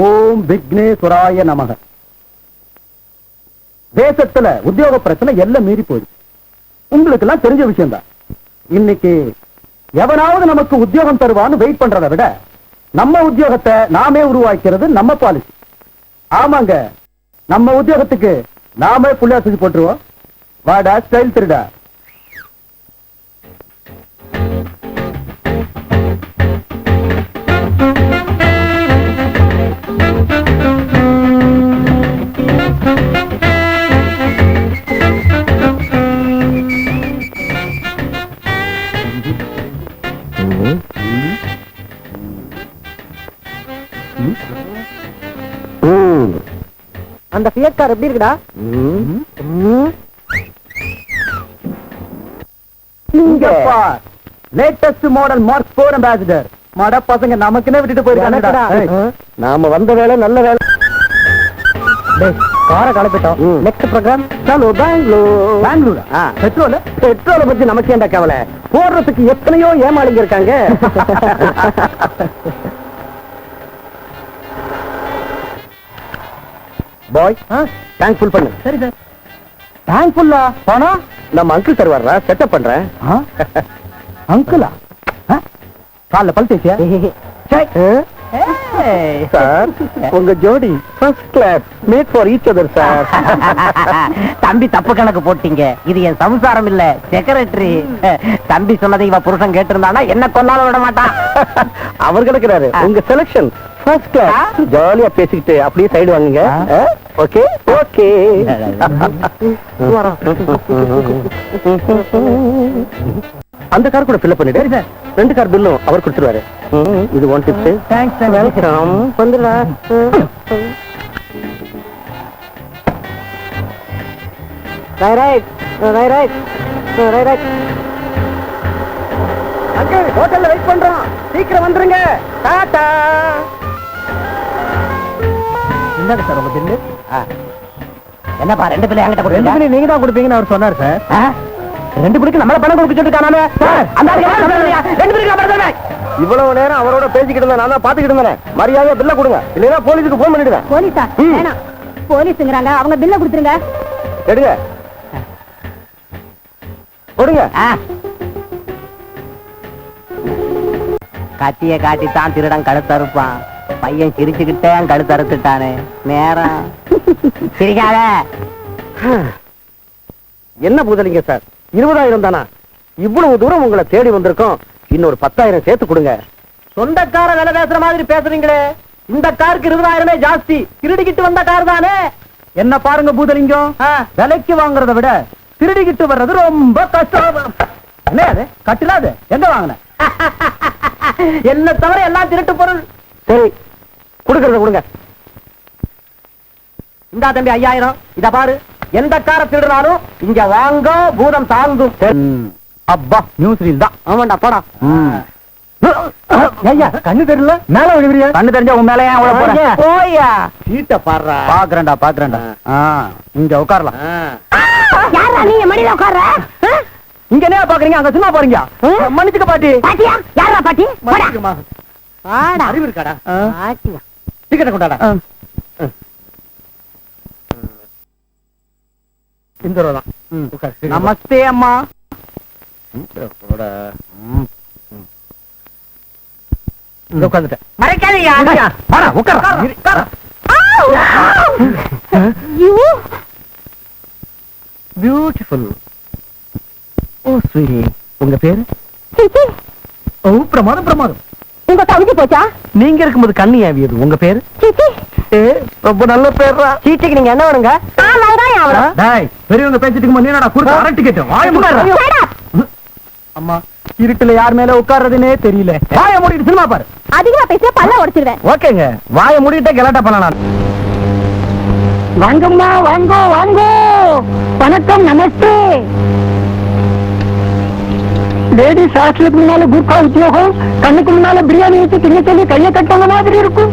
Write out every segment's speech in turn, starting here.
ஓம் விக்னேஸ்வராய நமக. தேசத்துல உத்தியோக பிரச்சனை எல்லாம் மீறி போயிடுச்சு. உங்களுக்கு எல்லாம் தெரிஞ்ச விஷயம் தான். இன்னைக்கு எவனாவது நமக்கு உத்தியோகம் தருவான்னு வெயிட் பண்றதை விட நம்ம உத்தியோகத்தை நாமே உருவாக்கிறது நம்ம பாலிசி. ஆமாங்க, நம்ம உத்தியோகத்துக்கு நாமே புள்ளியா செஞ்சு போட்டுருவோம். வாடா ஸ்டைல் திருடா. அந்த ஃபியட் கார் எப்படி இருக்குடா? Latest model mark 4 ambassador. மட பசங்க நமக்குன்னே விட்டுட்டு போயிருக்காங்க. நாம வந்த வேலை நல்ல வேலை. காரை கலப்பிட்டோம். நெக்ஸ்ட் ப்ரோக்ராம் சாலோ பெங்களூர். பெங்களூரா? பெட்ரோலை பத்தி நமக்கு ஏன்டா கவலை? போடுறதுக்கு எத்தனையோ ஏமாளிங்க இருக்காங்க. பாய், டேங்க் ஃபுல் பண்ணு. சரி சார். டேங்க் ஃபுல்லா? பணம் நம்ம அங்கிள் தருவாரா? செட்டப் பண்றேன். அங்கிளா? கால்ல பல் தேய்ச்சியா? சார், உங்க ஜோடி first class. Made for each other sir. தம்பி தப்பு கணக்கு போட்டீங்க. இது என் சம்சாரம் இல்ல, செக்ரட்டரி. தம்பி சொன்னதை இவ புருஷன் கேட்டிருந்தானா என்ன கொன்னாலும் விட மாட்டான். அவர் கிடக்குறாரு. உங்க செலக்ஷன் ஃபர்ஸ்ட் கிளாஸ். ஜாலியா பேசிக்கிட்டு அப்படியே சைடு வாங்குங்க. Okay okay. அந்த கார் கூட ஃபில் பண்ணிடு. சார், 2 கார் பில்லும் அவர் கொடுத்துருவாரு. இது 1 டிப்ஸ். Thanks sir. வெல்கம். வந்துடா. Right right right right. Uncle, ஹோட்டல்ல வெயிட் பண்றோம். சீக்கிரம் வந்துருங்க. டாடா. என்னங்க சார் உங்க பில்லு? என்னப்பா 2 பிள்ளை என்கிட்ட 2 கொடுத்தீங்க? பில்லு நீங்க தான் கொடுப்பீங்கன்னு அவர் சொன்னார் சார். 2 பிள்ளைக்கு நம்மள பணம் கொடுக்க சொல்லிருக்கானே. அந்த ஆளு யாரு சொல்றீங்க? 2 பிள்ளைக்கு நான் பணம் தரேன். இவ்வளவு நேரம் அவரோட பேசிக்கிட்டு இருந்தேன். நான் தான் பாத்துக்கிட்டு இருந்தேன். மரியாதையா பில்ல கொடுங்க, இல்லைன்னா போலீஸுக்கு போன் பண்ணிடுவேன். போலீஸா? வேணாம், போலீஸ்ங்கறாங்க. அவங்க பில்ல கொடுத்துருங்க. எடுங்க, கொடுங்க. கத்திய காட்டித்தான் திருடன் கழுத்தறுப்பான். பையன் சிரிச்சுக்கிட்டே கழுத்தறுத்துட்டானே. நேரம் சிரிக்காத. என்ன புதலிங்க சார், 20,000 தானா? இவ்வளவு தூரம் உங்களை தேடி வந்திருக்கோம். இன்னொரு 10,000 சேர்த்து கொடுங்க. சொந்தக்கார வேலை பேசுற மாதிரி பேசுறீங்களே. இந்த காருக்கு 20,000 ஜாஸ்தி. திருடிக்கிட்டு வந்த கார் தானே. என்ன பாருங்க பூதலிங்கம், விலைக்கு வாங்குறத விட திருடிக்கிட்டு வர்றது ரொம்ப கஷ்டம். என்ன அது கட்டிலாது? எங்க வாங்கின? என்ன தவிர எல்லாம் திருட்டு பொருள். சரி, கொடுக்கறத கொடுங்க. இந்தா தம்பி 5,000. இத பாரு, எந்த கார திருடுறாலும் இங்க வாங்க, பூதம் தாங்கும். அப்பா, நியூஸ் ரீல் தான். ஆமாண்டா, போடா. ஐயா, கண்ணு தெரியல, மேல விழுவியா? கண்ணு தெரிஞ்சா உன் மேல ஏன் அவ்வளவு போறேன்? போயா, சீட்டை பாடுறா. பாக்குறேன்டா பாக்குறேன்டா. இங்க உட்காரலாம். யாரா நீங்க மடியில உட்கார்ற? இங்க என்ன பாக்குறீங்க? அங்க சும்மா போறீங்க. மன்னிச்சுக்க பாட்டி. பாட்டியா? யாரா பாட்டி? மன்னிச்சுக்கமா. வாடா. அறிவு இருக்காடா? பாட்டியா? டிக்கெட்டை கொண்டாடா. இந்த ரூபா தான். நமஸ்தே அம்மா. உட்காந்துட்டேன். மறைக்காதீங்க. பியூட்டிஃபுல். ஓ ஸ்வீட்டி, உங்க பேரு? சீச்சி, ஓ பிரமாதம் பிரமாதம். உங்க கவிதை போச்சா? நீங்க இருக்கும்போது கண்ணு ஏவியது. உங்க பேரு? சீச்சி, ரொம்ப நல்ல பேர்ரா. சீட்டுக்கு நீங்க என்ன வேணுங்க? வெங்காயம் அவ்வளவு. டேய், பெரியவங்க பேசிட்டு இருக்கும்போது நீ என்னடா குறுக்க அரை டிக்கெட்? வாய மூடுடா. அம்மா, இருட்டுல யார் மேல உட்கார்றதுனே தெரியல. வாய மூடிட்டு சினிமா பாரு. அதிகமா பேசிய பல்ல உடைச்சிடுவேன். ஓகேங்க, வாய மூடிட்டே கலாட்டா பண்ணலாம். வாங்கம்மா, வாங்கோ வாங்கோ. வணக்கம், நமஸ்தே. லேடிஸ் ஹாஸ்டலுக்கு முன்னால குர்கா உத்தியோகம், கண்ணுக்கு முன்னால பிரியாணி வச்சு திங்க சொல்லி கையை கட்டவங்க மாதிரி இருக்கும்.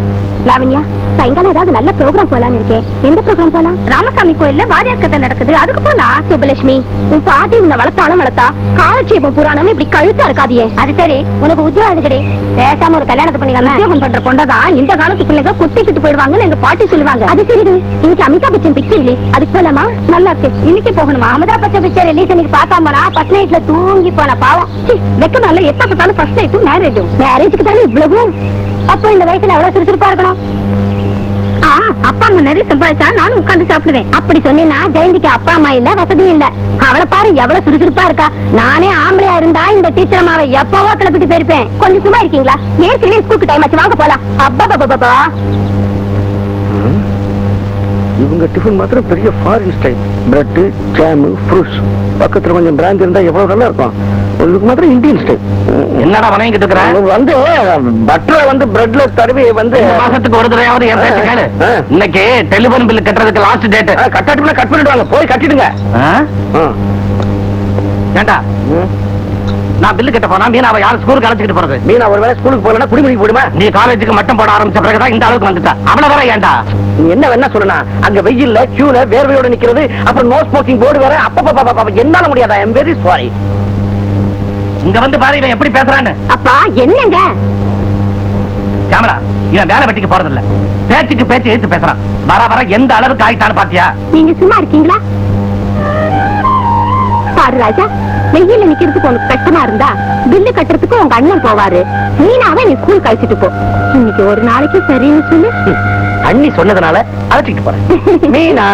லாவண்யா, சாயங்காலம் ஏதாவது நல்ல ப்ரோக்ராம் போலான்னு இருக்கேன். எந்த ப்ரோக்ராம் போலாம்? ராமசாமி கோயில்ல வாரியார் கதை நடக்குது, அதுக்கு போலாம். சுபலட்சுமி, உன் பாட்டி உன்னை வளர்த்தாலும் வளர்த்தா காலட்சேபம் புராணம் இப்படி கழுத்தா இருக்காதியே. அது சரி, உனக்கு உத்தியோகம் எதுக்கடி? பேசாம ஒரு கல்யாணத்தை பண்ணிக்கலாம். உத்தியோகம் பண்ற கொண்டதான் இந்த காலத்து பிள்ளைங்க குத்திக்கிட்டு போயிடுவாங்கன்னு எங்க பாட்டி சொல்லுவாங்க. அது சரி, இன்னைக்கு அமிதாப் பச்சன் பிக்சர் இல்லையே, அதுக்கு போலாமா? நல்லா இருக்கு. இன்னைக்கு போகணுமா? அமிதாப் பச்சன் பிக்சர் ரிலீஸ் இன்னைக்கு பார்க்காமனா ஃபர்ஸ்ட் நைட்ல தூங்கி போன பாவம். வெக்கனால எப்ப பார்த்தாலும் ஃபர்ஸ்ட் நைட்டும் மேரேஜுக்கு தானே இவ்வளவு. அப்போ இந்த வயசுல எவ்வளவு சுறுசுறுப்பா இருக்கணும். அப்பா அம்மா நிறைய சம்பாதிச்சா நானும் உட்கார்ந்து சாப்பிடுவேன். அப்படி சொன்னேன்னா ஜெயந்திக்கு அப்பா அம்மா இல்ல, வசதியும் இல்ல. அவளை பாரு எவ்வளவு சுறுசுறுப்பா இருக்கா. நானே ஆம்பளையா இருந்தா இந்த டீச்சர் அம்மாவை எப்பவோ கிளப்பிட்டு போயிருப்பேன். கொஞ்சம் சும்மா இருக்கீங்களா? ஏற்கனவே ஸ்கூலுக்கு டைம் ஆச்சு, வாங்க போலாம். அப்பா இவங்க டிஃபன் மாத்திரம் பெரிய foreign style. Bread, jam, fruits, பக்கத்துல கொஞ்சம் பிராந்தி இருந்தா எவ்வளவு நல்லா இருக்கும். இதுக்கு மாத்திரம் இந்தியன் ஸ்டைல். என்னடா வணங்கிட்டு இருக்கிற? வந்து பட்டரை வந்து பிரெட்ல தடவி வந்து மாசத்துக்கு ஒரு தடவையாவது என் பேச்சு கேளு. இன்னைக்கு டெலிபோன் பில் கட்டுறதுக்கு லாஸ்ட் டேட். கட்டாட்டுனா கட் பண்ணிடுவாங்க, போய் கட்டிடுங்க. ஏண்டா நான் பில்லு கட்ட போனா மீனாவை யாரும் ஸ்கூலுக்கு அழைச்சிட்டு போறது? மீனா ஒருவேளை ஸ்கூலுக்கு போகலன்னா குடிமணிக்கு போடுமா? நீ காலேஜுக்கு மட்டம் போட ஆரம்பிச்ச பிறகுதான் இந்த அளவுக்கு வந்துட்டா. அவளை வர ஏண்டா? நீ என்ன வேணா சொல்லனா, அங்க வெயில்ல கியூல வேர்வையோட நிக்கிறது, அப்புறம் நோ ஸ்மோக்கிங் போர்டு வேற. அப்ப என்னால முடியாதா? ஐ அம் வெரி சாரி. இங்க வந்து பாரு இவன் எப்படி பேசுறான்னு. அப்பா என்னங்க கேமரா, இவன் வேலை வெட்டிக்கு போறது இல்ல, பேச்சுக்கு பேச்சு எடுத்து பேசுறான். வர வர எந்த அளவுக்கு ஆயிட்டான்னு பாத்தியா? நீங்க சும்மா இருக்கீங்களா? பாரு ராஜா, வெயில்ல நிக்கிறதுக்கு உனக்கு கஷ்டமா இருந்தா பில்லு கட்டுறதுக்கு உங்க அண்ணன் போவாரு. மீனாவை நீ ஸ்கூல் கழிச்சிட்டு போ. இன்னைக்கு ஒரு நாளைக்கு சரின்னு சொல்லு. அண்ணி சொன்னதுனால அழைச்சிட்டு போறேன். மீனா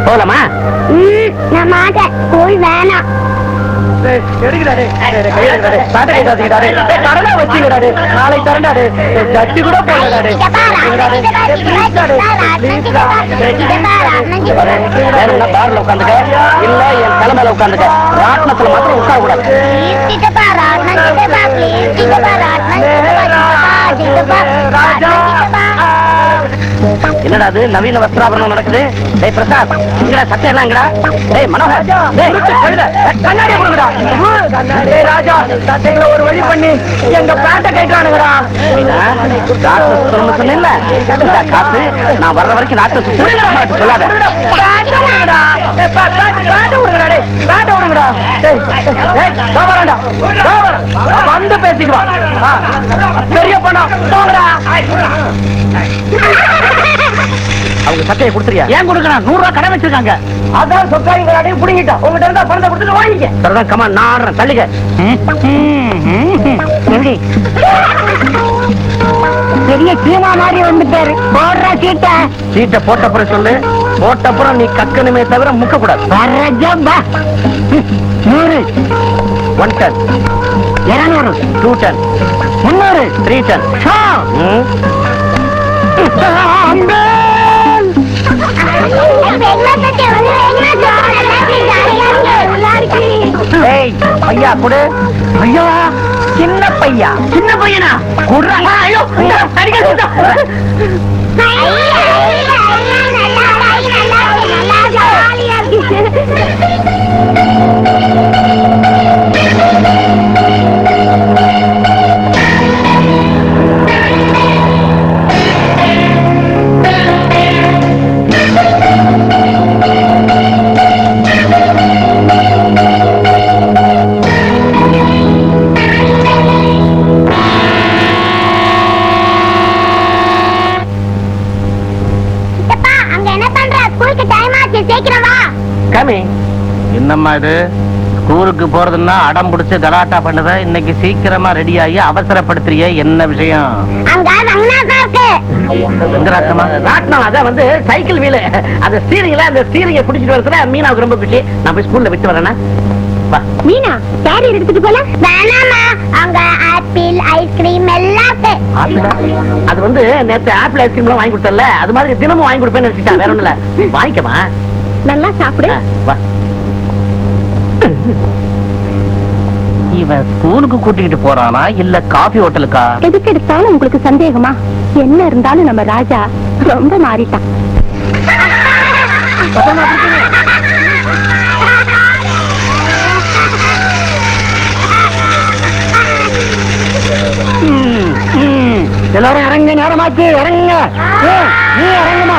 போலாமா? நான் மாட்டேன், ஸ்கூல் வேணாம். நாளை தரண்டாரு சட்டி கூட போடாரு. பார்ல உட்காந்துக்க, இல்ல என் தலைமையில உட்காந்துக்க. ராட்னத்துல மாத்திரம் உட்கார கூடாது. என்னடா அது நவீன வஸ்திராபரணம் நடக்குது? டேய் பிரசாத், இங்கடா சட்டை எல்லாம் டேய் மனோகர், டேய் கண்ணாடி கொடுங்கடா. டேய் ராஜா, சட்டைகளை ஒரு வழி பண்ணி எங்க பேண்ட கேட்கறானுங்கடா. சொன்னேன்ல, காசு நான் வர்ற வரைக்கும் நாட்டை சுத்த சொல்லாத. வந்து பேசிக்குவான். பெரிய பணம் அவங்க சட்டையை கொடுத்துறியா? ஏன் கொடுக்கணும்? 100 ரூபாய் கடை வச்சிருக்காங்க. அதான் சொக்காரிங்க புடிங்கிட்டா. உங்ககிட்ட இருந்தா பணத்தை கொடுத்துட்டு வாங்கிக்க. சரிதான், கமா நான் ஆடுறேன், தள்ளிக்க. பெரிய சீனா மாதிரி வந்துட்டாரு. போடுற சீட்டை போட்ட அப்புறம் சொல்லு. போட்ட அப்புறம் நீ கக்கணுமே தவிர முக்க கூடாது. 100, 1 டன், 200, 2 டன், 300, 3 டன். ஐயா கொடு. ஐயா சின்ன பையா. சின்ன பையனா? கொடுறாங்க. ஐயோ என்னம்மா இது? ஸ்கூலுக்கு போறதுன்னா அடம் பிடிச்சு கலாட்டா பண்ணுத. இன்னைக்கு சீக்கிரமா ரெடி ஆகி அவசரப்படுத்துறியே, என்ன விஷயம்? அதான் வந்து சைக்கிள் வீலு, அந்த ஸ்டீரிங்ல அந்த ஸ்டீரிங்க பிடிச்சிட்டு வரதுல மீனாவுக்கு ரொம்ப பிடிச்சி. நான் போய் ஸ்கூல்ல விட்டு வரேன்னா மீனா கேரியர் எடுத்துட்டு போல. வேணாமா, அங்க ஆப்பிள் ஐஸ்கிரீம் எல்லாம். அது வந்து நேத்து ஆப்பிள் ஐஸ்கிரீம் எல்லாம் வாங்கி கொடுத்தல, அது மாதிரி தினமும் வாங்கி கொடுப்பேன்னு நினைச்சிட்டேன். வேற ஒண்ணுல, வாங்கிக்கமா, நல்லா சாப்பிடு. வா. இவன் ஸ்கூலுக்கு கூட்டிட்டு போறானா இல்ல காபி ஹோட்டலுக்கா? எதுக்கு எடுத்தாலும் உங்களுக்கு சந்தேகமா? என்ன இருந்தாலும் நம்ம ராஜா ரொம்ப மாறிட்டான். எல்லாரும் இறங்க, நேரமாச்சு, இறங்குங்க. நீ இறங்குமா?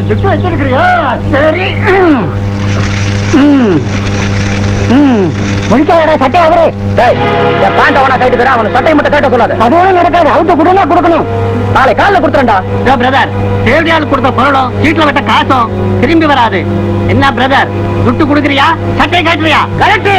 துட்டு வச்சிருக்கிறியா? சரி. முடிக்காத சட்டை அவரு. பேண்ட் அவனா கைட்டு தர, அவன் சட்டையை மட்டும் கேட்ட சொல்லாது. அதுவும் நடக்காது. அவுத்த கொடுங்க, கொடுக்கணும். நாளை காலைல கொடுத்துறேன்டா. பிரதர், தேவையால் கொடுத்த பொருளும் வீட்டுல விட்ட காசும் திரும்பி வராது. என்ன பிரதர், துட்டு கொடுக்குறியா, சட்டையை காட்டுறியா? கரெக்ட்.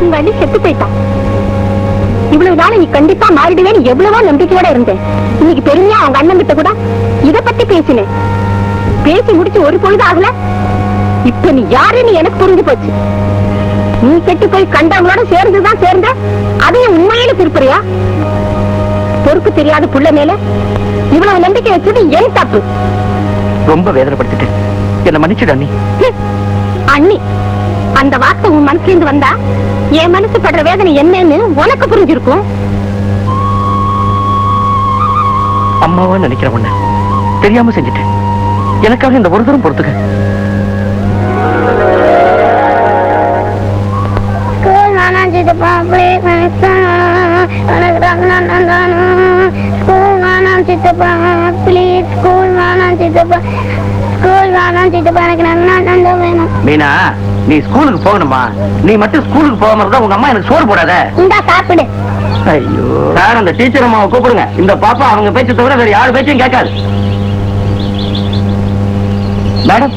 உங்க அண்ணி செத்து போயிட்டான். இவ்வளவு நாள் நீ கண்டிப்பா மாறிடுவேன் எவ்வளவோ நம்பிக்கையோட இருந்தேன். இன்னைக்கு பெருமையா அவங்க அண்ணன் கிட்ட கூட இத பத்தி பேசினேன். பேசி முடிச்சு ஒரு பொழுது ஆகல. இப்ப நீ யாருன்னு எனக்கு புரிஞ்சு போச்சு. நீ கெட்டு போய் கண்டவங்களோட சேர்ந்துதான் சேர்ந்த, அதையும் உண்மையில திருப்புறியா? பொறுப்பு தெரியாத புள்ள மேல இவ்வளவு நம்பிக்கை வச்சது ஏன் தப்பு? ரொம்ப வேதனைப்படுத்திட்டு என்ன மன்னிச்சுடு அண்ணி. அண்ணி, அந்த வார்த்தை உன் மனசுல இருந்து வந்தா என் மனசு படுற வேதனை என்னன்னு உனக்கு புரிஞ்சிருக்கும். அம்மாவா நினைக்கிற ஒண்ணு தெரியாம செஞ்சுட்டேன். எனக்காக இந்த ஒரு தரம் பொறுத்துக்க. மீனா, நீ ஸ்கூலுக்கு போகணுமா? நீ மட்டும் ஸ்கூலுக்கு போகாம இருந்தா உங்க அம்மா எனக்கு சோறு போடாத. இந்தா சாப்பிடு. ஐயோ சார், அந்த டீச்சர் அம்மாவை கூப்பிடுங்க. இந்த பாப்பா அவங்க பேச்சு தவிர வேற யாரு பேச்சையும் கேட்காது. மேடம்,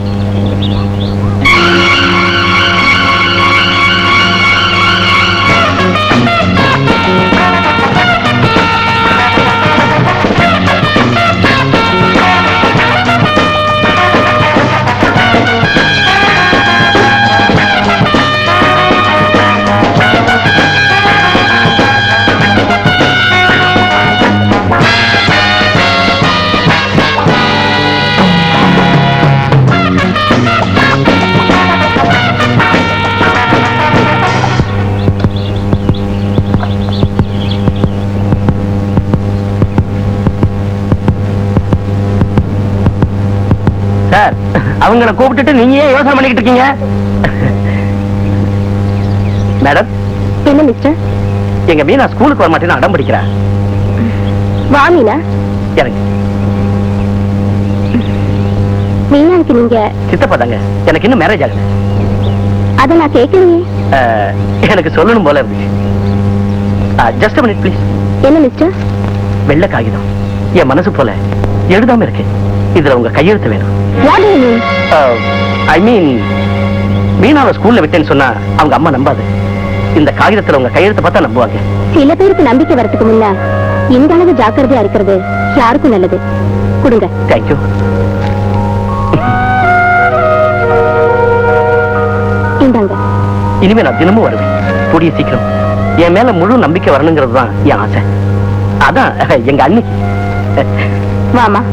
சார், அவங்களை கூப்பிட்டுட்டு நீங்க ஏன் யோசனை பண்ணிக்கிட்டு இருக்கீங்க? மேடம், என்ன மிஸ்டர்? எங்க மீனா ஸ்கூலுக்கு வர மாட்டேன்னு அடம் பிடிக்கிறா. வா மீனா. எனக்கு மீனாவுக்கு நீங்க சித்தப்பா தாங்க. எனக்கு இன்னும் மேரேஜ் ஆகல. அதை நான் கேட்கலையே. எனக்கு சொல்லணும் போல இருந்துச்சு. Just minute please. என்ன மிஸ்டர்? வெள்ளை காகிதம் என் மனசு போல எழுதாம இருக்கு. இதுல உங்க கையெழுத்து வேணும். ஐ மீன், மீனாவை ஸ்கூல்ல விட்டேன்னு சொன்னா அவங்க அம்மா நம்பாது. இந்த காகிதத்துல உங்க கையெழுத்து பார்த்தா நம்புவாங்க. சில பேருக்கு நம்பிக்கை வரதுக்கு முன்ன இந்த அளவு ஜாக்கிரதையா இருக்கிறது யாருக்கும் நல்லது. கொடுங்க. தேங்க்யூ. இந்தாங்க. இனிமே நான் தினமும் வருவேன். கூடிய சீக்கிரம் என் மேல முழு நம்பிக்கை வரணுங்கிறது தான் என் ஆசை. அதான் எங்க அன்னைக்கு. வாமா.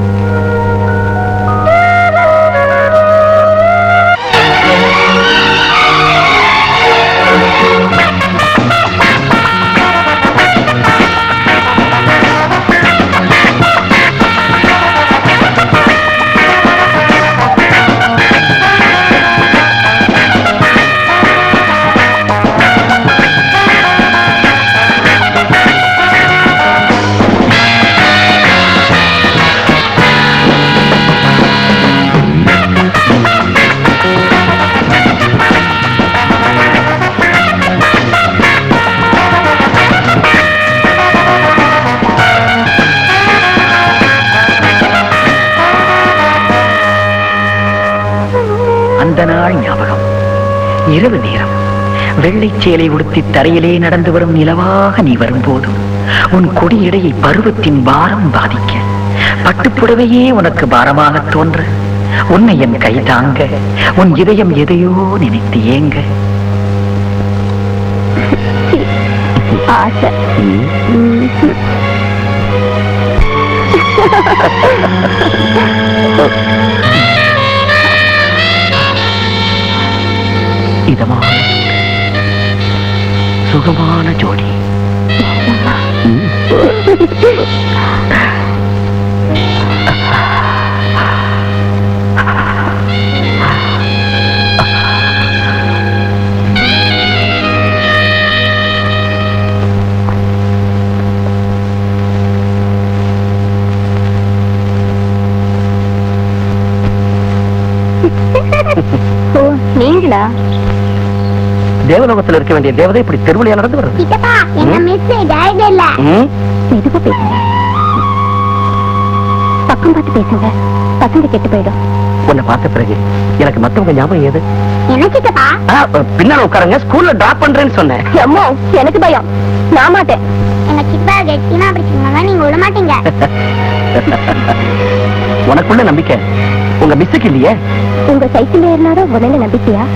அந்த நாள் ஞாபகம். இரவு நேரம், வெள்ளை சேலை உடுத்தி தரையிலே நடந்து வரும் நிலவாக நீ வரும்போதும் உன் கொடியிடையை பருவத்தின் பாரம் பாதிக்க, பட்டுப்புடவையே உனக்கு பாரமாக தோன்ற, உன்னை என் கை தாங்க, உன் இதயம் எதையோ நினைத்து ஏங்க. ஆசை. இதமான சுகமான ஜோடி. நீங்களா? தேவலோகத்தில் இருக்க வேண்டிய தேவதை இப்படி தெருவழியா நடந்து வருது. சித்தப்பா, என்ன மிஸ் டைரக்ட் இல்ல. மெதுவா பேசுங்க. பக்கம் பார்த்து பேசுங்க. பசங்க கெட்டு போயிடும். உன்னை பார்த்த பிறகு எனக்கு மத்தவங்க ஞாபகம் ஏது? என்ன சித்தப்பா? பின்னால உட்காருங்க, ஸ்கூல்ல டிராப் பண்றேன்னு சொன்னேன். அம்மா, எனக்கு பயம். நான் மாட்டேன். எங்க சித்தப்பா கெட்டினா பிடிச்சீங்கன்னா நீங்க விட மாட்டீங்க. உனக்குள்ள நம்பிக்கை உங்க மிஸ்ஸுக்கு இல்லையே? உங்க சைக்கிள் ஏறினாரோ உடனே நம்பிக்கையா?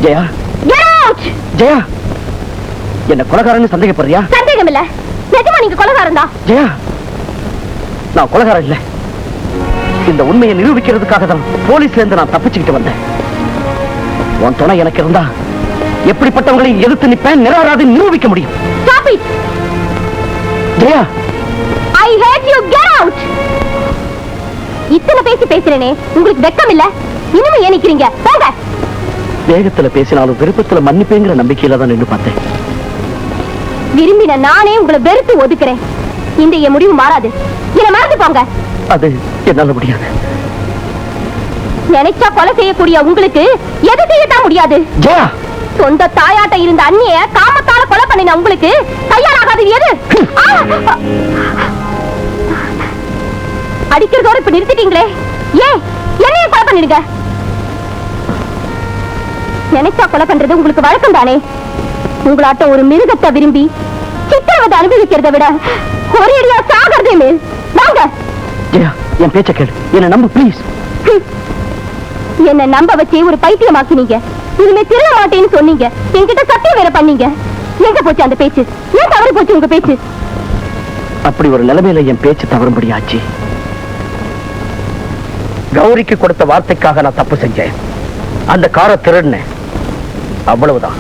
ஜெயா, ஜெயா, என்ன கொலைகாரன்னு சந்தேகப்படுறியா? சந்தேகம் இல்ல, நிஜமா நீங்க கொலைகாரன் தான். ஜெயா, நான் கொலைகாரன் இல்ல. இந்த உண்மையை நிரூபிக்கிறதுக்காக தான் போலீஸ்ல இருந்து நான் தப்பிச்சுக்கிட்டு வந்தேன். உன் துணை எனக்கு இருந்தா எப்படிப்பட்டவங்களை எதிர்த்து நிப்பேன், நிராராதி நிரூபிக்க முடியும். Stop it. Jaya, I hate you. Get out. இத்தனை பேசுறேனே, உங்களுக்கு வெக்கம் இல்ல? இன்னும் ஏன் நிக்கிறீங்க? போங்க. வேகத்துல பேசினாலும் விருப்பத்துல மன்னிப்பேங்கிற நம்பிக்கையில தான் நின்று பார்த்தேன். விரும்பின நானே உங்களை வெறுத்து ஒதுக்குறேன். இந்த என் முடிவு மாறாது. என்ன மறந்து போங்க. அது என்னால முடியாது. நினைச்சா கொலை செய்யக்கூடிய உங்களுக்கு எது செய்யத்தான் முடியாது. ஜெயா, சொந்த தாயாட்ட இருந்த அண்ணிய காமத்தால கொலை பண்ணின உங்களுக்கு தயாராகாது எது? அடிக்கிறதோட இப்ப நிறுத்திட்டீங்களே, ஏன் என்னைய கொலை பண்ணிடுங்க. நினைச்சா கொலை பண்றது உங்களுக்கு வழக்கம் தானே. உங்களாட்ட ஒரு மிருகத்தை விரும்பி சித்திரவதை அனுபவிக்கிறத விட ஒரே அடியா சாகிறதே மேல். வாங்க. ஜெயா, என் பேச்ச கேளு, என்ன நம்பு ப்ளீஸ். என்ன நம்ப வச்சு ஒரு பைத்தியமாக்கினீங்க. இனிமே திருட மாட்டேன்னு சொன்னீங்க. என்கிட்ட சத்தியம் வேற பண்ணீங்க. எங்க போச்சு அந்த பேச்சு? ஏன் தவறு போச்சு உங்க பேச்சு? அப்படி ஒரு நிலைமையில என் பேச்சு தவறும்படி ஆச்சு. கௌரிக்கு கொடுத்த வார்த்தைக்காக நான் தப்பு செஞ்சேன். அந்த காரை திருடினேன், அவ்வளவுதான்.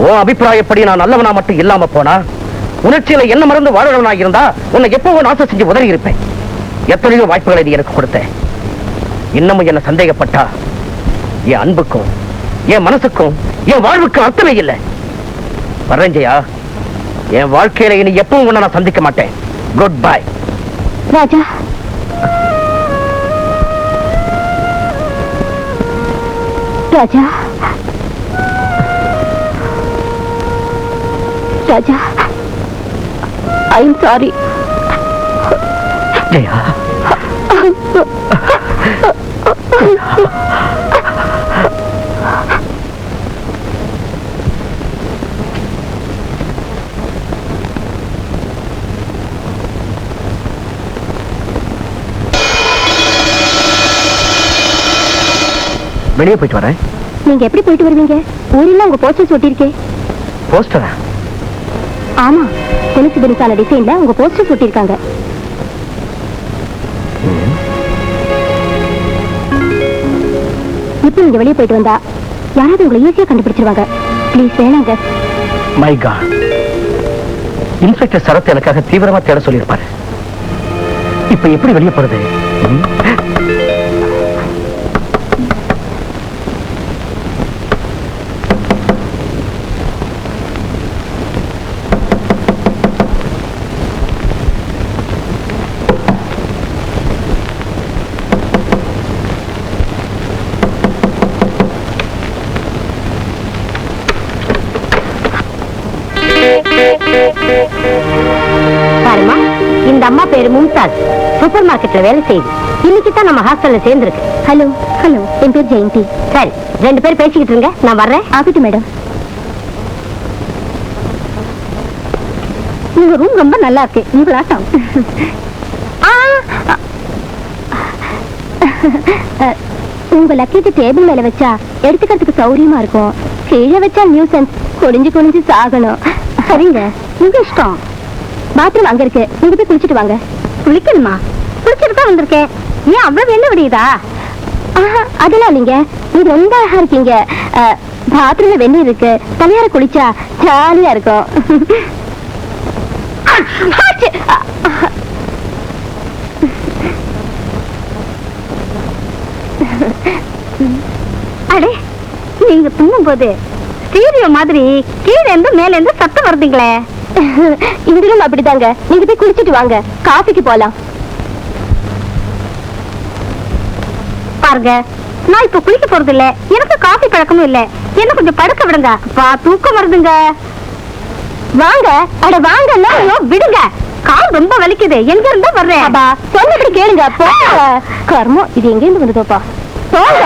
ஓ அபிப்பிராயப்படி நான் நல்லவனா மட்டும் இல்லாம போனா, உணர்ச்சியில என்ன மறந்து வாழறவனா இருந்தா உன்னை எப்பவோ நாசம் செஞ்சு உதறி இருப்பேன். எத்தனையோ வாய்ப்புகளை நீ எனக்கு கொடுத்த. இன்னமும் என்ன சந்தேகப்பட்டா என் அன்புக்கும் என் மனசுக்கும் என் வாழ்வுக்கும் அர்த்தமே இல்லை. வரஞ்சையா, என் வாழ்க்கையில இனி எப்பவும் உன்னை நான் சந்திக்க மாட்டேன். Good bye. Raja, Raja, Raja, I am sorry. Jaya, வெளியே போயிட்டு வரேன். நீங்க எப்படி போயிட்டு வருவீங்க? ஊரில் உங்க போஸ்டர் ஒட்டிருக்கே. போஸ்டரா? ஆமா, கொலுசு பெருசான டிசைன்ல உங்க போஸ்டர் ஒட்டிருக்காங்க. இப்ப நீங்க வெளியே போயிட்டு வந்தா யாராவது உங்களை ஈஸியா கண்டுபிடிச்சிருவாங்க. ப்ளீஸ் வேணாங்க. மை காட், இன்ஸ்பெக்டர் சரத் எனக்காக தீவிரமா தேட சொல்லியிருப்பாரு. இப்ப எப்படி வெளியே போறது? பாருமா, இந்த அம்மா பேரு மும்தாஜ், சூப்பர் மார்க்கெட்ல வேலை செய்யுது. இன்னைக்கு தான் நம்ம ஹாஸ்டல்ல சேர்ந்துருக்கு. ஹலோ ஹலோ, என் பேர் ஜெயந்தி. சரி, 2 பேரும் பேசிக்கிட்டு இருங்க, நான் வர்றேன். ஆகட்டும் மேடம். உங்க ரூம் ரொம்ப நல்லா இருக்கு. உங்களாட்டம். உங்க லக்கேஜ் டேபிள் மேல வச்சா எடுத்துக்கிறதுக்கு சௌரியமா இருக்கும். கீழே வச்சா நியூசன்ஸ், குடிஞ்சு குடிஞ்சு சாகணும். சரிங்க, உங்க இஷ்டம். பாத்ரூம் அங்க இருக்கு, நீங்க போய் குளிச்சுட்டு வாங்க. குளிக்கணுமா? குளிச்சுட்டு தான் வந்திருக்கேன். ஏன் அவ்வளவு என்ன விடியுதா? அதெல்லாம் நீங்க நீங்க ரொம்ப அழகா இருக்கீங்க. பாத்ரூம்ல வெந்நீர் இருக்கு, தனியார குளிச்சா ஜாலியா இருக்கும். அடே, நீங்க தூங்கும் போது ஸ்டீரியோ மாதிரி கீழே இருந்து மேல இருந்து சத்தம் வருதுங்களே. இங்கிலும் அப்படிதாங்க. நீங்க போய் குளிச்சுட்டு வாங்க, காஃபிக்கு போலாம். பாருங்க, நான் இப்ப குளிக்க போறது இல்ல, எனக்கு காஃபி பழக்கமும் இல்ல. என்ன கொஞ்சம் படுக்க விடுங்க. தூக்கம் வருதுங்க. வாங்க, அட வாங்க, விடுங்க. கால் ரொம்ப வலிக்குது. எங்க இருந்தா வர்றேன். சொன்னபடி கேளுங்க. கர்மம், இது எங்க இருந்து வந்ததோப்பா. போங்க.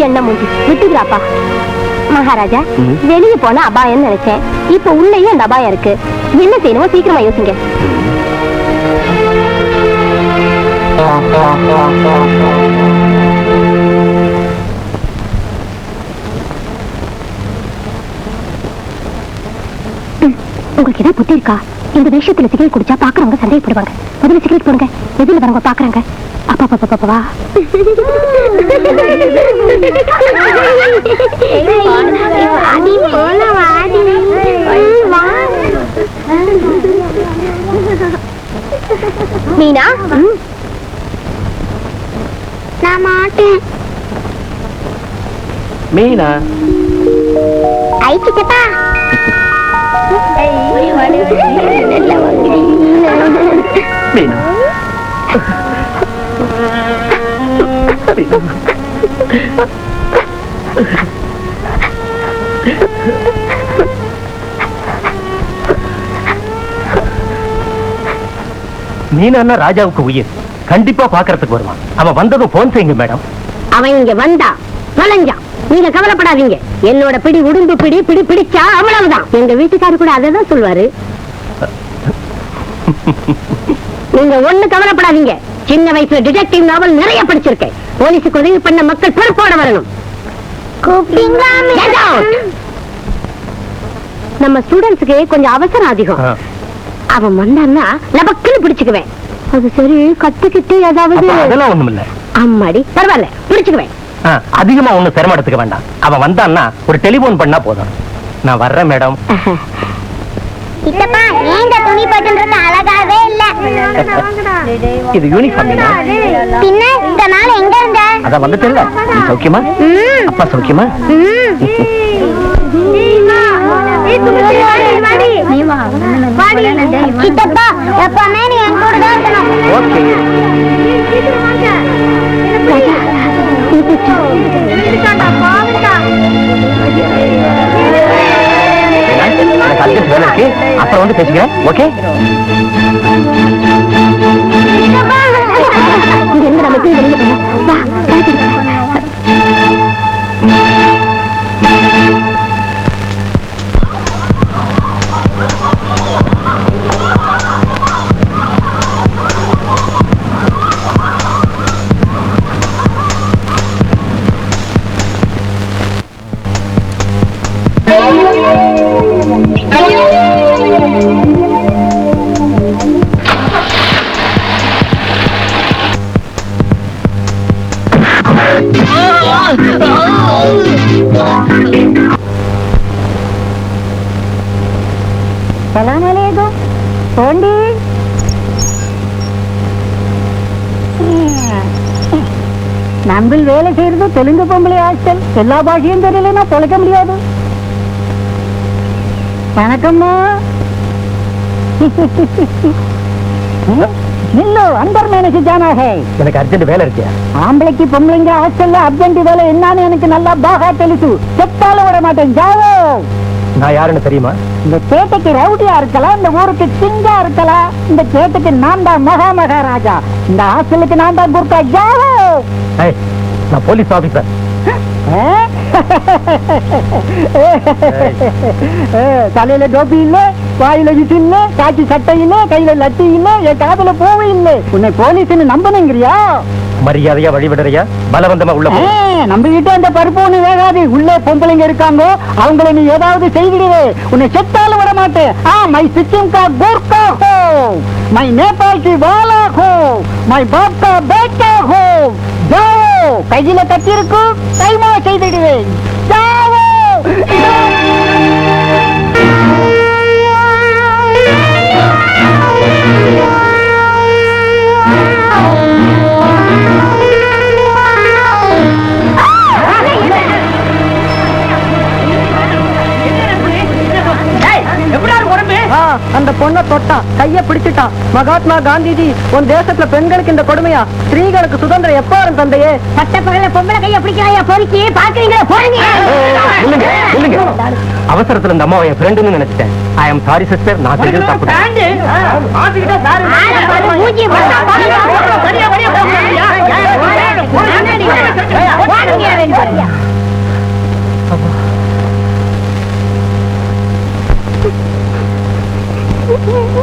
என்ன மூஞ்சி விட்டுக்கிறாப்பா. மகாராஜா, வெளியே போன அபாயம் நினைச்சேன். இப்ப உள்ளேயும் அந்த அபாயம் இருக்கு. என்ன செய்யணுமோ சீக்கிரமா யோசிங்க. உங்களுக்கு ஏதாவது புத்தி இருக்கா? இந்த விஷயத்துல சிகரெட் குடிச்சா பாக்குறவங்க சந்தேகப்படுவாங்க. முதல்ல சிகரெட் போடுங்க. எதுல வரவங்க பாக்குறாங்க. அப்பா பாப்பா பாப்பா மீனா, நான் மாட்டேன். மீனா ஐச்சிட்டப்பா. மீனா மீனா ராஜாவுக்கு உயிர். கண்டிப்பா பாக்குறதுக்கு வருவான். அவன் வந்ததும் போன் செய்யுங்க மேடம். அவன் இங்க வந்தா தொலைஞ்சான். நீங்க கவலைப்படாதீங்க. என்னோட பிடி உடும்பு பிடி பிடி பிடிச்சா அவ்வளவுதான். எங்க வீட்டுக்காரர் கூட அதான் சொல்வாரு. நீங்க ஒண்ணு கவலைப்படாதீங்க. சின்ன வயசுல டிடெக்டிவ் நாவல் நிறைய படிச்சிருக்கேன். போலீஸுக்கு உதவி பண்ண மக்கள் பொறுப்போட வரணும். நம்ம ஸ்டூடெண்ட்ஸுக்கு கொஞ்சம் அவசரம் அதிகம். அவன் வந்தான்னா லபக்குன்னு பிடிச்சுக்குவேன். அது சரி, கத்துக்கிட்டு ஏதாவது. அதெல்லாம் ஒண்ணும் இல்ல. அம்மாடி, பரவாயில்ல, பிடிச்சுக்குவேன். அதிகமா ஒண்ணும் சிரமம் எடுத்துக்க வேண்டாம். அவன் வந்தான்னா ஒரு டெலிபோன் பண்ணா போதும். நான் வர்றேன் மேடம். துணி போட்டுன்றது அழகாவே இல்ல. இது யூனிஃபார்ம். பின்ன இந்த நாள் எங்க இருந்த? அத வந்துட்டு இல்ல. சௌக்கியமா? அப்பா சௌக்கியமா? சித்தப்பா, எப்பவுமே நீ என் கூட தான் இருக்கணும். ஓகே. அப்புறம் வந்து பேசுகிறேன். ஓகே. நம்ம வேலை செய்யறது தெலுங்கு பொம்பளை ஹாஸ்டல். எல்லா பாஷையும் தெரியலன்னா பொழைக்க முடியாது. வணக்கம்மா. நில்லு, அந்தர் மேனேஜ் ஜானா ஹே. எனக்கு அர்ஜென்ட் வேலை இருக்கு. ஆம்பளைக்கு பொம்பளைங்க ஹாஸ்டல்ல அர்ஜென்ட் வேலை என்னன்னு எனக்கு நல்லா பாகா தெலுசு. செத்தால விட மாட்டேன். ஜாவோ. நான் யாருன்னு தெரியுமா? இந்த கேட்டைக்கு ரவுடியா இருக்கலாம், இந்த ஊருக்கு சிங்கா இருக்கலாம். இந்த கேட்டுக்கு நான் தான் மகாராஜா, இந்த ஹாஸ்டலுக்கு நான் தான் குர்கா. ஜாவோ. நான் போலீஸ் ஆபீசர். தலையில டோப்பி இல்ல, வாயில விட்டு இல்ல, காக்கி சட்டை இல்ல, கையில லட்டி இல்ல, என் காதுல போவே இல்ல. உன்னை போலீஸ்னு நம்பணுங்கிறியா? மரியாதையா வழிவிடுறியா? பலவந்தமா உள்ள நம்பிக்கிட்டு அந்த பருப்பு ஒண்ணு வேகாது. உள்ளே பொம்பளைங்க இருக்காங்க, அவங்களை நீ ஏதாவது செய்திடுவே. உன்னை செத்தாலும் விட மாட்டேன். மை சிக்கிம் கா கோர்க்கா ஹோ, மை நேபாள் கி வாலா ஹோ, மை பாப் கா பேட்டா ஹோ. ஜாவோ. கையில கட்டி இருக்கு, கைமா செய்திடுவேன். ஜாவோ. அந்த பொண்ணை தொட்டான், கைய பிடிச்சிட்டான். மகாத்மா காந்திஜி உன் தேசத்துல பெண்களுக்கு இந்த கொடுமையா? ஸ்திரீகளுக்கு சுதந்திரம் எப்ப வரும் தந்தையே? பட்ட பகல பொம்பளை கைய பிடிக்கிறாயா? பொறுக்கி பாக்குறீங்களா? போறீங்க. அவசரத்துல இந்த அம்மாவை என் ஃப்ரெண்டுன்னு நினைச்சிட்டேன். ஐ அம் சாரி சிஸ்டர், நான் செஞ்சது தப்பு.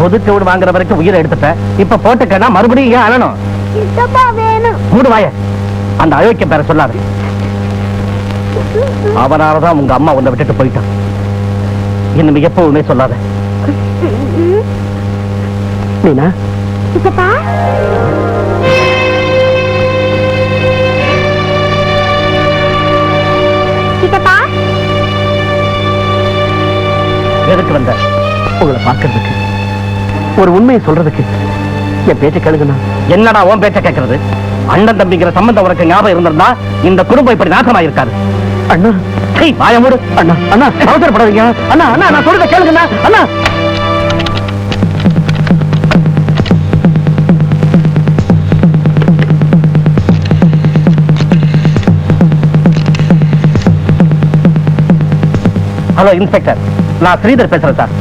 பொதுச்சோடு வாங்குற வரைக்கும் உயிரை எடுத்துட்டேன். இப்ப போட்டுக்கன்னா மறுபடியும் ஏன் அழணும்? மூடுவாய. அந்த அயோக்கிய பேர சொல்லாது. அவனாலதான் உங்க அம்மா உன்னை விட்டுட்டு போயிட்டான். இன்னும் எப்பவுமே சொல்லாத. நீனா எதுக்கு வந்த? உங்களை பார்க்கறதுக்கு, ஒரு உண்மையை சொல்றதுக்கு. என் பேச்ச கேளுங்கண்ணா. என்னடா உன் பேச்ச கேட்கறது? அண்ணன் தம்பிங்கிற சம்பந்தம் உனக்கு ஞாபகம் இருந்திருந்தா இந்த குடும்பம் இப்படி நாசமாயிருக்காரு. அண்ணா வாய மூடு. அண்ணா அண்ணா அவசரப்படாதீங்க. அண்ணா அண்ணா நான் சொல்றத கேளுங்கண்ணா. அண்ணா ஹலோ இன்ஸ்பெக்டர், நான் ஸ்ரீதர் பேசுறேன் சார்.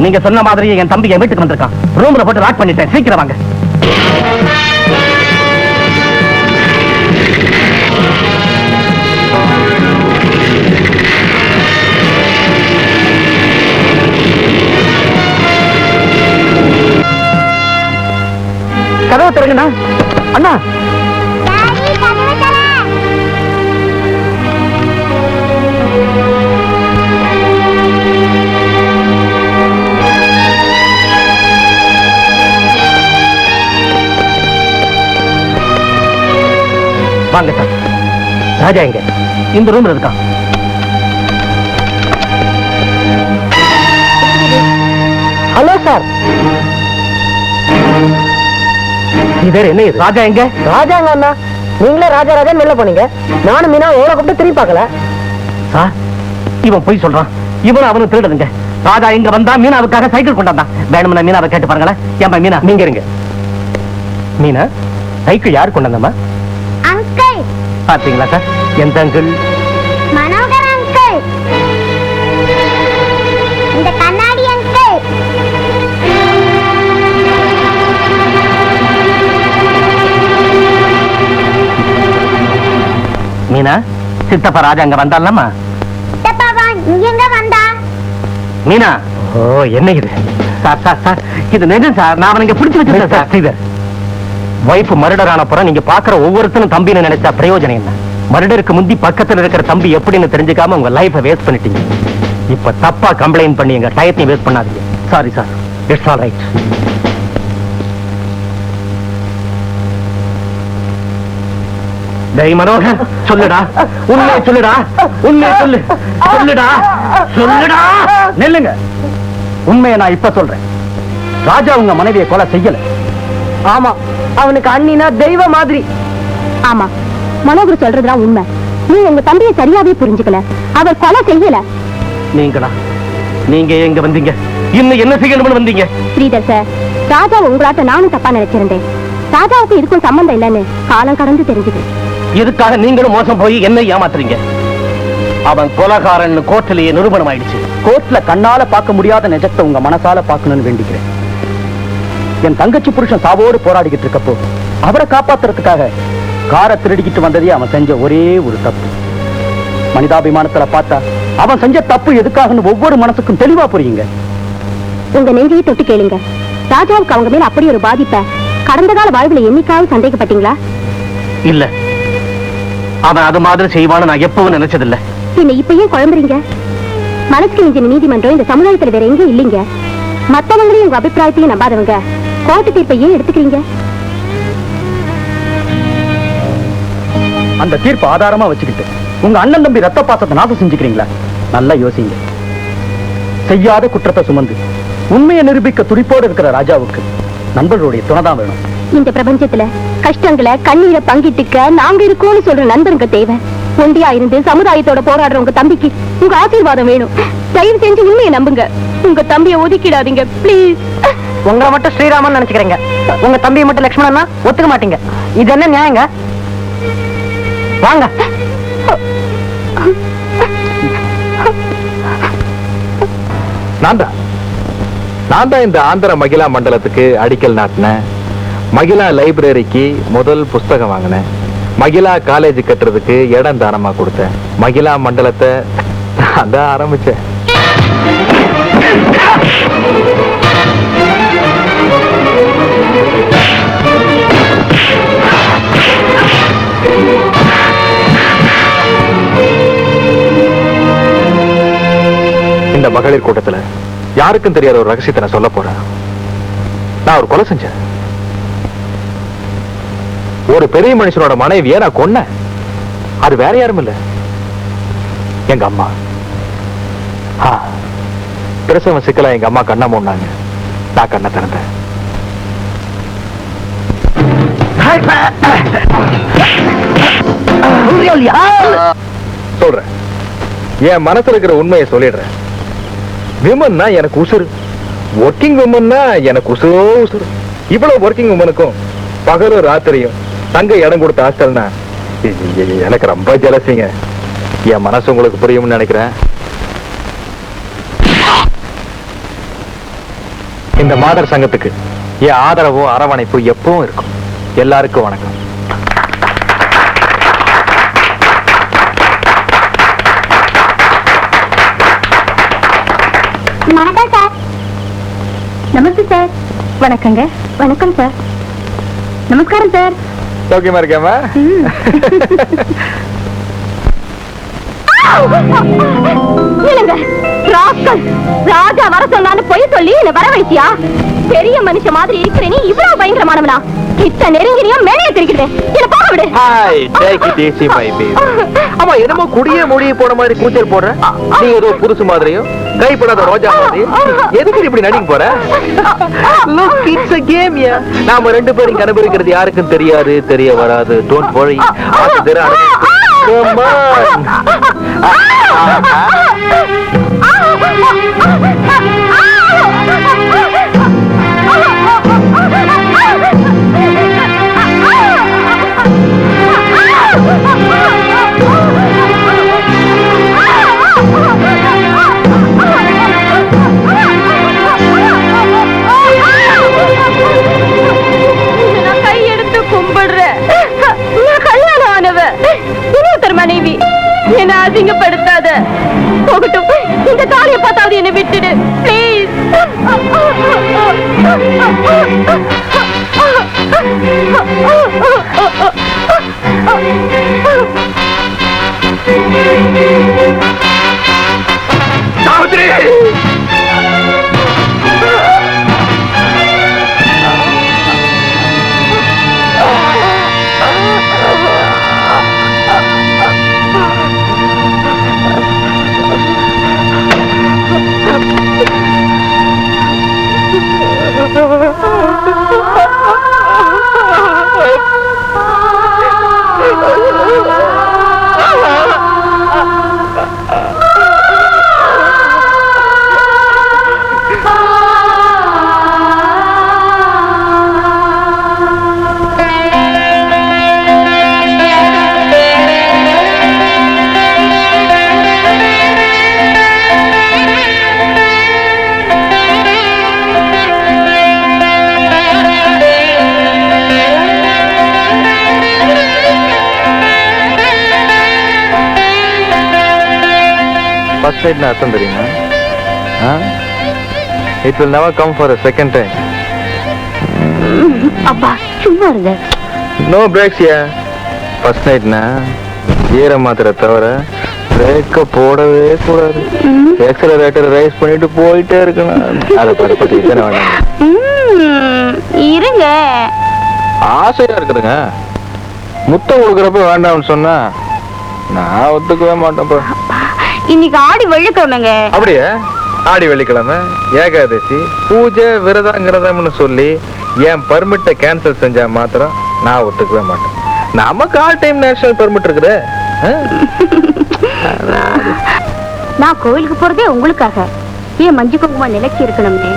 நீங்க சொன்ன மாதிரியே என் தம்பி என் வீட்டுக்கு வந்திருக்கான். ரூம்ல போட்டு லாக் பண்ணிட்டேன். சீக்கிரம் வாங்க. கதவை திறங்கண்ணா. அண்ணா வாங்க சார். ராஜா எங்க? இந்த ரூம்ல இருக்கான். Hello sir. இது என்ன? இது ராஜா எங்க? ராஜாங்க அண்ணா. நீங்களே ராஜா ராஜான்னு வெளில போனீங்க. நானும் மீனா எவ்வளவு கூப்பிட்டு திரும்பி பார்க்கல சார். இவன் போய் சொல்றான். இவனும் அவனு திருடுதுங்க. ராஜா இங்க வந்தா மீனாவுக்காக சைக்கிள் கொண்டாந்தான். வேணும்னா மீனாவை கேட்டு பாருங்களேன். ஏன்பா மீனா நீங்க இருங்க. மீனா சைக்கிள் யாரு கொண்டாந்தம்மா? அங்கிள். பாத்தீங்களா சார்? எந்த அங்கிள்? மனோகர் அங்கிள். இந்த கண்ணாடி அங்கிள். மீனா சித்தப்பா ராஜா அங்க வந்தாலம்மா? சித்தப்பாவா இங்க எங்க வந்தா? மீனா ஓ என்ன இது? சார் சார் சார் இது நிஜம் சார். நான் அவனுக்கு பிடிச்சு வச்சிருக்கேன் சார். ஸ்ரீதர் வைஃப் மர்டர் ஆன புறம் நீங்க பாக்குற ஒவ்வொருத்தரும் தம்பின்னு நினைச்சா பிரயோஜனம் என்ன? மர்டருக்கு முந்தி பக்கத்துல இருக்கிற தம்பி எப்படின்னு தெரிஞ்சுக்காம உங்க லைஃபை வேஸ்ட் பண்ணிட்டீங்க. இப்ப தப்பா கம்ப்ளைண்ட் பண்ணி எங்க டயத்தையும் வேஸ்ட் பண்ணாதீங்க. Sorry sir. It's all right. டேய் மனோகர் சொல்லுடா. உண்மையை சொல்லுடா. உண்மையை சொல்லு. சொல்லுடா. சொல்லுடா. நெல்லுங்க. உண்மையை நான் இப்ப சொல்றேன். ராஜா உங்க மனைவியை கொலை செய்யல. ஆமா, அவனுக்கு அண்ணினா தெய்வ மாதிரி. ஆமா, மனோகர் சொல்றதுதான் உண்மை. நீ உங்க தம்பியை சரியாவே புரிஞ்சுக்கல. அவர் கொலை செய்யல. நீங்களா? நீங்க எங்க வந்தீங்க? இன்னும் என்ன செய்யணும்னு வந்தீங்க? ஸ்ரீதர் சார், ராஜா உங்களாட்ட நானும் தப்பா நினைச்சிருந்தேன். ராஜாவுக்கு இதுக்கும் சம்பந்தம் இல்லைன்னு காலம் கடந்து தெரிஞ்சுது. இதுக்காக நீங்களும் மோசம் போய் என்ன ஏமாத்துறீங்க? அவன் கொலகாரன் கோர்ட்டிலேயே நிரூபணம் ஆயிடுச்சு. கோர்ட்ல கண்ணால பார்க்க முடியாத நிஜத்தை உங்க மனசால பார்க்கணும்னு வேண்டிக்கிறேன். என் தங்கச்சி புருஷன் சாவோடு போராடிக்கிட்டு இருக்கப்போ அவரை காப்பாத்துறதுக்காக காரை திருடிக்கிட்டு வந்ததே அவன் செஞ்ச ஒரே ஒரு தப்பு. மனிதாபிமானத்துல பார்த்தா அவன் செஞ்ச தப்பு எதுக்காகன்னு ஒவ்வொரு மனசுக்கும் தெளிவா புரியுங்க. உங்க நெஞ்சையை தொட்டு கேளுங்க. ராஜாவுக்கு அவங்க மேல அப்படி ஒரு பாதிப்ப கடந்த கால வாழ்வுல என்னைக்காவது சந்தேகப்பட்டீங்களா? இல்ல, அவன் அது மாதிரி செய்வான்னு நான் எப்பவும் நினைச்சதில்ல. பின்ன இப்ப ஏன் குழம்புறீங்க? மனசுக்கு மிஞ்சின நீதிமன்றம் இந்த சமுதாயத்துல வேற எங்க இல்லைங்க. மத்தவங்களையும் உங்க அபிப்பிராயத்தையும் நம்பாதவங்க கோர்ட்டு தீர்ப்பை ஏன் எடுத்துக்கிறீங்க? அந்த தீர்ப்பு ஆதாரமா வச்சுக்கிட்டு உங்க அண்ணன் தம்பி ரத்த பாசத்தை நாசம் செஞ்சுக்கிறீங்களா? நல்லா யோசிங்க. செய்யாத குற்றத்தை சுமந்து உண்மையை நிரூபிக்க துடிப்போடு இருக்கிற ராஜாவுக்கு நண்பர்களுடைய துணைதான் வேணும். இந்த பிரபஞ்சத்துல கஷ்டங்களை கண்ணீரை பங்கிட்டுக்க நாங்க இருக்கோம்னு சொல்ற நண்பருங்க தேவை. ஒண்டியா இருந்து சமுதாயத்தோட போராடுற உங்க தம்பிக்கு உங்க ஆசீர்வாதம் வேணும். தயவு செஞ்சு உண்மையை நம்புங்க. உங்க தம்பியை ஒதுக்கிடாதீங்க ப்ளீஸ். உங்களை மட்டும் ஸ்ரீராமன் நினைச்சுக்கிறீங்க, உங்க தம்பியை மட்டும் லட்சுமணன்னா ஒத்துக்க மாட்டீங்க. இது என்ன நியாயங்க? வாங்க. நான் தான் இந்த ஆந்திர மகிழா மண்டலத்துக்கு அடிக்கல் நாட்டினேன். மகிழா லைப்ரரிக்கு முதல் புஸ்தகம் வாங்கினேன். மகிழா காலேஜ் கட்டுறதுக்கு இடம் தானமா கொடுத்தேன். மகிழா மண்டலத்தை நான் தான் ஆரம்பிச்சேன். இந்த மகளிர் கூட்டத்துல யாருக்கும் தெரியாத ஒரு ரகசியத்தை நான் சொல்ல போறேன். நான் ஒரு கொலை செஞ்சேன். ஒரு பெரிய மனுஷனோட மனைவியை நான் கொன்னேன். அது வேற யாரும் இல்ல, எங்க அம்மா. பிரசவம் சிக்கலா எங்க அம்மா கண்ணை மூடினாங்க. நான் கண்ணை திறந்தேன். சொல்றேன், என் மனசுல இருக்கிற உண்மையை சொல்லிடுறேன். விமன்னா எனக்கு உசுறு. ஒர்க்கிங் விமன்னா எனக்கு உசுரோ உசுறு. இவ்வளவு ஒர்க்கிங் விமனுக்கும் பகலும் ராத்திரியும் தங்க இடம் கொடுத்த ஹாஸ்டல்னா எனக்கு ரொம்ப ஜலசிங்க. என் மனசு உங்களுக்கு புரியும்னு நினைக்கிறேன். இந்த மாதர் சங்கத்துக்கு என் ஆதரவும் அரவணைப்பு எப்பவும் இருக்கும். எல்லாருக்கும் வணக்கம். வணக்கம் சார். நமஸ்தே சார். வணக்கங்க. வணக்கம் சார். நமஸ்காரம் சார். சௌக்கியமா இருக்கேம்மா? இல்லங்க, ராஸ்கல். ராஜா வர சொன்னான்னு பொய் சொல்லி என்ன வர வைத்தியா? பெரிய மனுஷ மாதிரி இருக்கிற நீ இவ்வளவு பயங்கரமானவனா? கிட்ட நெருங்கினியா மேலைய தெரிக்கிறேன். என்ன போக விடு. Hi, take it easy my baby. ஆமா, என்னமோ குடியே மூடியே போன மாதிரி கூச்சல் போடுற. நீ ஏதோ புதுசு மாதிரியும் கைப்படாத ரோஜா மாதிரி எதுக்கு இப்படி நடிக்க போற? Look, it's a game. நாம ரெண்டு பேரும் கனபரிக்கிறது யாருக்கும் தெரியாது, தெரிய வராது. Don't worry. ஆத்து தெர come on. கையெடுத்து கும்பிடுறேன். கல்யாணம் ஆனவ இன்னொருத்தர் மனைவி. என்ன அசிங்கப்படுத்தாத. போகட்டும், இந்த தாலியை பார்த்தாவது என்ன விட்டுடு ப்ளீஸ். ஃபர்ஸ்ட் நைட் அர்த்தம் தெரியுமா? It will never come for a second time. அப்பா சும்மா இருங்க. நோ பிரேக்ஸ் யா. ஃபர்ஸ்ட் நைட்னா ஈர மாத்திரை தவிர பிரேக்க போடவே கூடாது. எக்ஸலரேட்டர் ரைஸ் பண்ணிட்டு போயிட்டே இருக்கணும். அதை பத்தி தானே வேண்டாம். இருங்க. ஆசையா இருக்குதுங்க. முத்தம் கொடுக்குறப்ப வேண்டாம்னு சொன்னா நான் ஒத்துக்கவே மாட்டேன்ப்பா. இன்னைக்கு ஆடி வெள்ளிக்கிழமைங்க. அப்படியே ஆடி வெள்ளிக்கிழமை ஏகாதசி பூஜை விரதங்கிறதம்னு சொல்லி என் பர்மிட்டை கேன்சல் செஞ்சா மாத்திரம் நான் ஒத்துக்கவே மாட்டேன். நமக்கு ஆல் டைம் நேஷனல் பர்மிட் இருக்குது. நான் கோயிலுக்கு போறதே உங்களுக்காக. ஏன் மஞ்சு குங்குமம் நிலைச்சி இருக்கணும்னு,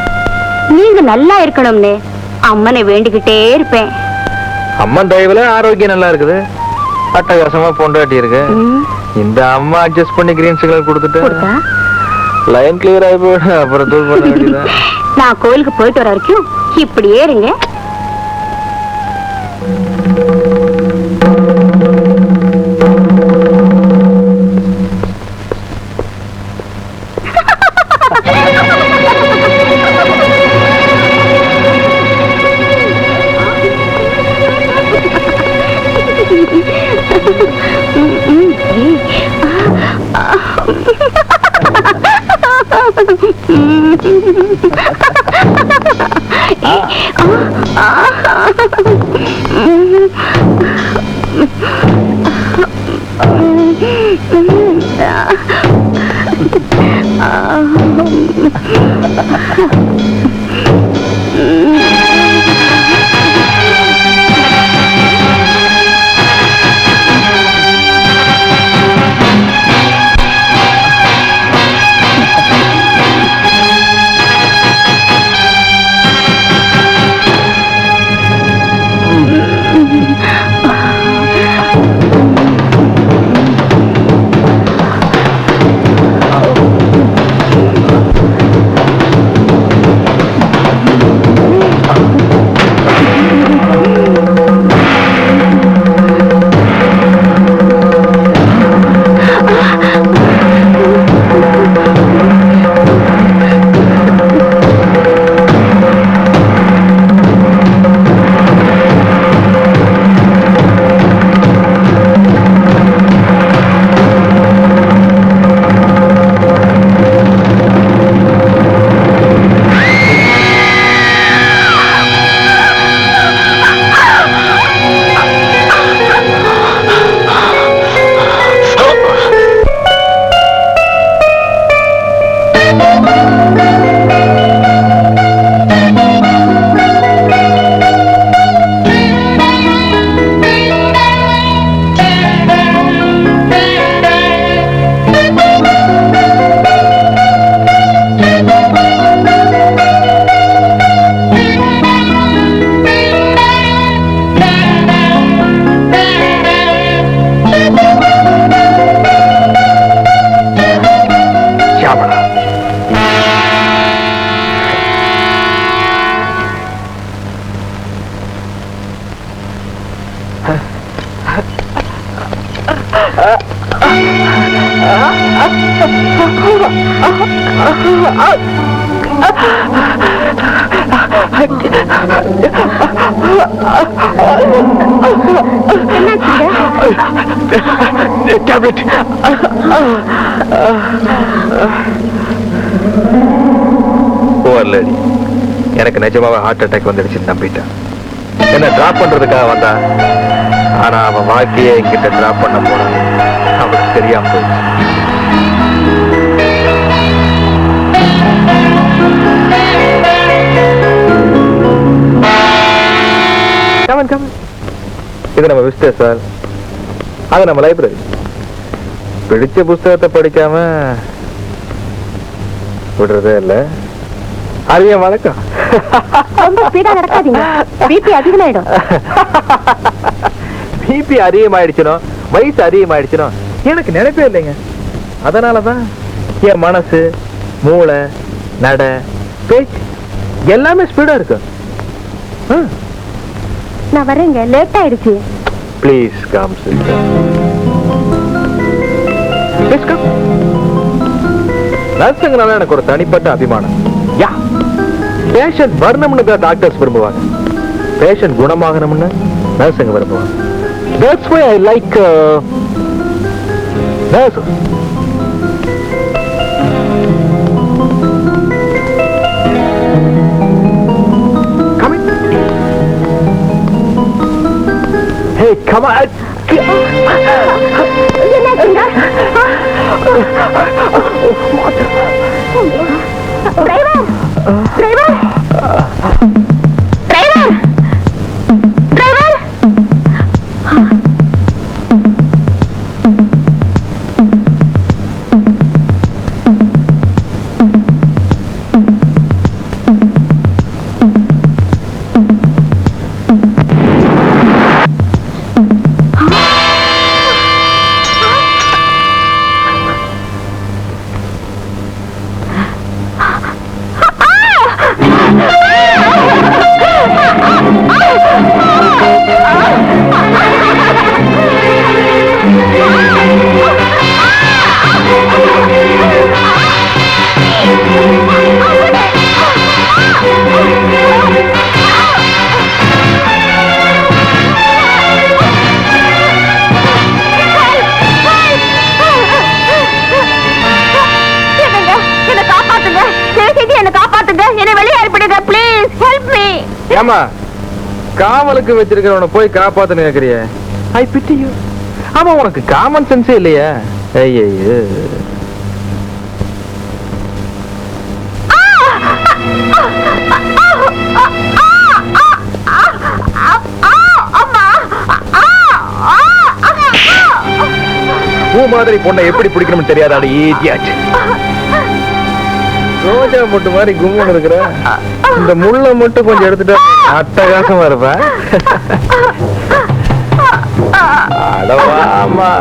நீங்க நல்லா இருக்கணும்னு அம்மனை வேண்டிக்கிட்டே இருப்பேன். அம்மன் தயவுல ஆரோக்கியம் நல்லா இருக்குது. அட்டகாசமா பொண்டாட்டி இருக்கு. இந்த அம்மா அட்ஜஸ்ட் பண்ணி கிரீன் சிக்னல் கொடுத்துட்டு லைன் கிளியர் ஆகி போயிடும். அப்புறம் தூள் பண்ண வேண்டியதான். நான் கோயிலுக்கு போயிட்டு வர வரைக்கும் இப்படியே இருங்க. எனக்கு நிஜமாவே ஹார்ட் அட்டாக் வந்துடுச்சுன்னு நம்பிட்டேன். என்ன டிராப் பண்றதுக்காக வந்தா, ஆனா அவன் வாழ்க்கையே என்கிட்ட டிராப் பண்ண போன அவனுக்கு தெரியாம போயிடுச்சு. இது நம்ம விசிட்டர் சார். அது நம்ம லைப்ரரி. பிடிச்ச புஸ்தகத்தை படிக்காம விடுறதே இல்ல. அரிய வணக்கம். ரொம்ப ஸ்பீடா நடக்காதீங்க, பிபி அதிகமாயிடும். பிபி அதிகமாயிடுச்சுனோ, வயசு அதிகமாயிடுச்சுனோ எனக்கு நினைப்பே இல்லைங்க. அதனாலதான் என் மனசு, மூளை, நட, பேச்சு எல்லாமே ஸ்பீடா இருக்கு. நான் வரேங்க, லேட் ஆயிடுச்சு. Please come sister. Please come. நர்ஸுங்கனால எனக்கு ஒரு தனிப்பட்ட அபிமானம். யா, பேஷண்ட் வரணும்னு தான் டாக்டர்ஸ் விரும்புவாங்க, பேஷண்ட் குணமாகணும்னு நர்ஸுங்க விரும்புவாங்க. That's why I like nurses. Come in. Hey, come on. ஏமா காவலுக்கு வச்சிருக்கிறவனை போய் காப்பாத்துன்னு கேக்குறிய? ஐ பிட்டி யூ. ஆமா, உனக்கு காமன் சென்ஸே இல்லையா? ஐயோ, பூ மாதிரி பொண்ணை எப்படி பிடிக்கணும்னு தெரியாதாடி ஈட்டியாச்சு. ரோஜா மொட்டு மாதிரி கும்முன்னு இருக்கிற, இந்த முள்ள மட்டும் கொஞ்சம் எடுத்துட்டு அட்டகாசமா இருப்ப. அடவாமா,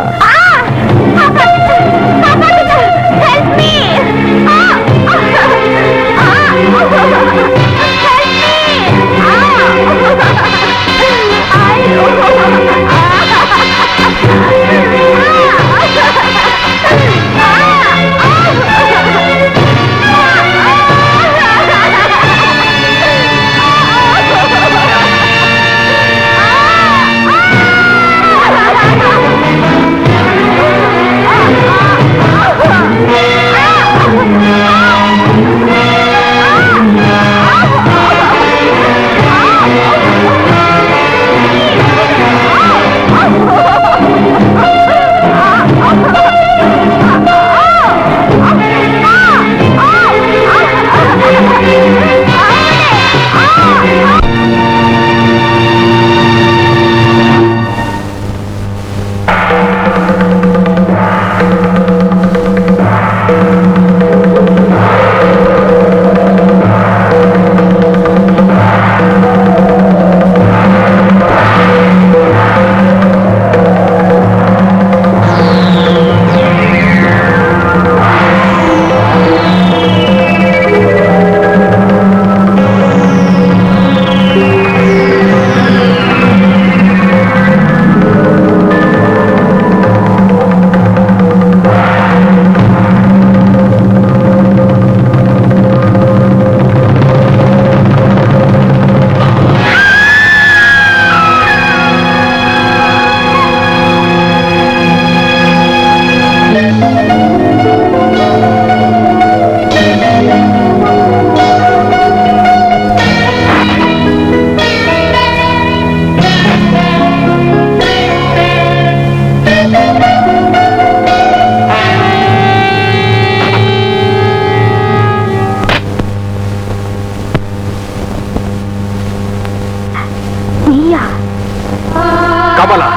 கமலா,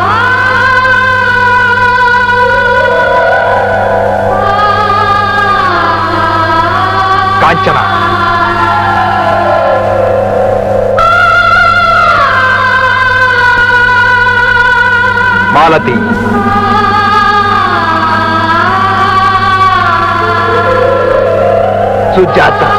காஞ்சனா, மாலதி, சுஜாதா,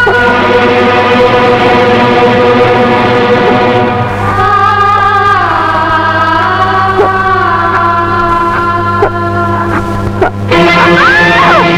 ஆ